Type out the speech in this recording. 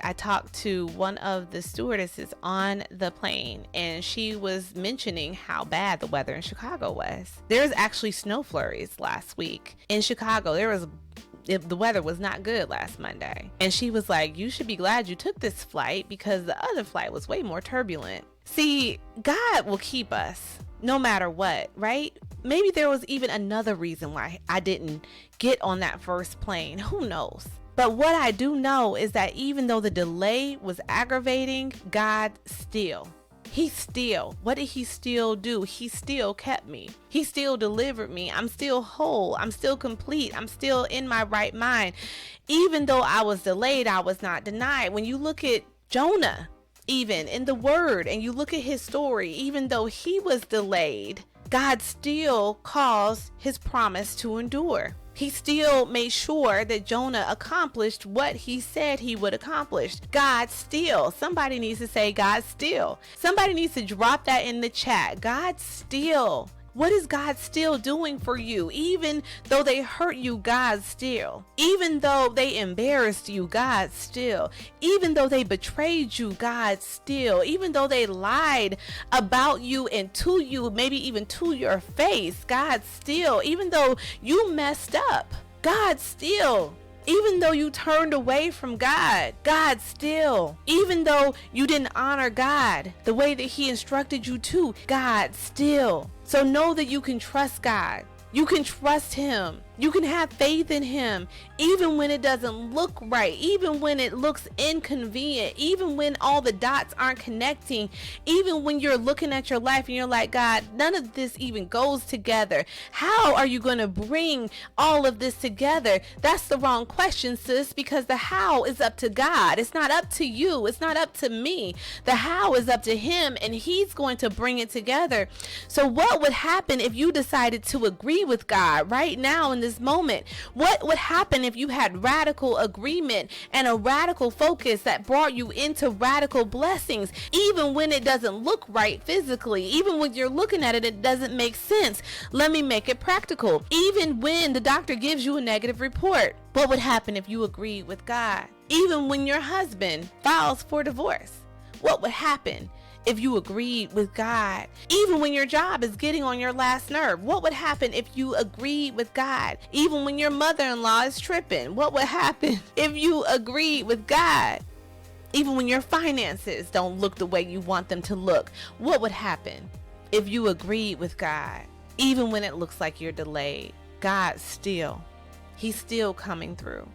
I talked to one of the stewardesses on the plane, and she was mentioning how bad the weather in Chicago was. There's actually snow flurries last week in Chicago. The weather was not good last Monday. And she was like, you should be glad you took this flight because the other flight was way more turbulent. See, God will keep us no matter what, right? Maybe there was even another reason why I didn't get on that first plane. Who knows? But what I do know is that even though the delay was aggravating, God what did he still do? He still kept me. He still delivered me. I'm still whole. I'm still complete. I'm still in my right mind. Even though I was delayed, I was not denied. When you look at Jonah, even in the word, and you look at his story, even though he was delayed, God still caused his promise to endure. He still made sure that Jonah accomplished what he said he would accomplish. God still. Somebody needs to say God still. Somebody needs to drop that in the chat. God still. What is God still doing for you? Even though they hurt you, God still. Even though they embarrassed you, God still. Even though they betrayed you, God still. Even though they lied about you and to you, maybe even to your face, God still. Even though you messed up, God still. Even though you turned away from God, God still. Even though you didn't honor God the way that he instructed you to, God still. So know that you can trust God. You can trust him. You can have faith in him, even when it doesn't look right, even when it looks inconvenient, even when all the dots aren't connecting, even when you're looking at your life and you're like, God, none of this even goes together. How are you going to bring all of this together? That's the wrong question, sis, because the how is up to God. It's not up to you. It's not up to me. The how is up to him, and he's going to bring it together. So what would happen if you decided to agree with God right now in this moment? What would happen if you had radical agreement and a radical focus that brought you into radical blessings, even when it doesn't look right physically, even when you're looking at it, it doesn't make sense? Let me make it practical. Even when the doctor gives you a negative report, what would happen if you agreed with God? Even when your husband files for divorce, what would happen if you agreed with God? Even when your job is getting on your last nerve, what would happen if you agreed with God? Even when your mother-in-law is tripping, what would happen if you agreed with God? Even when your finances don't look the way you want them to look, what would happen if you agreed with God? Even when it looks like you're delayed, God still, he's still coming through.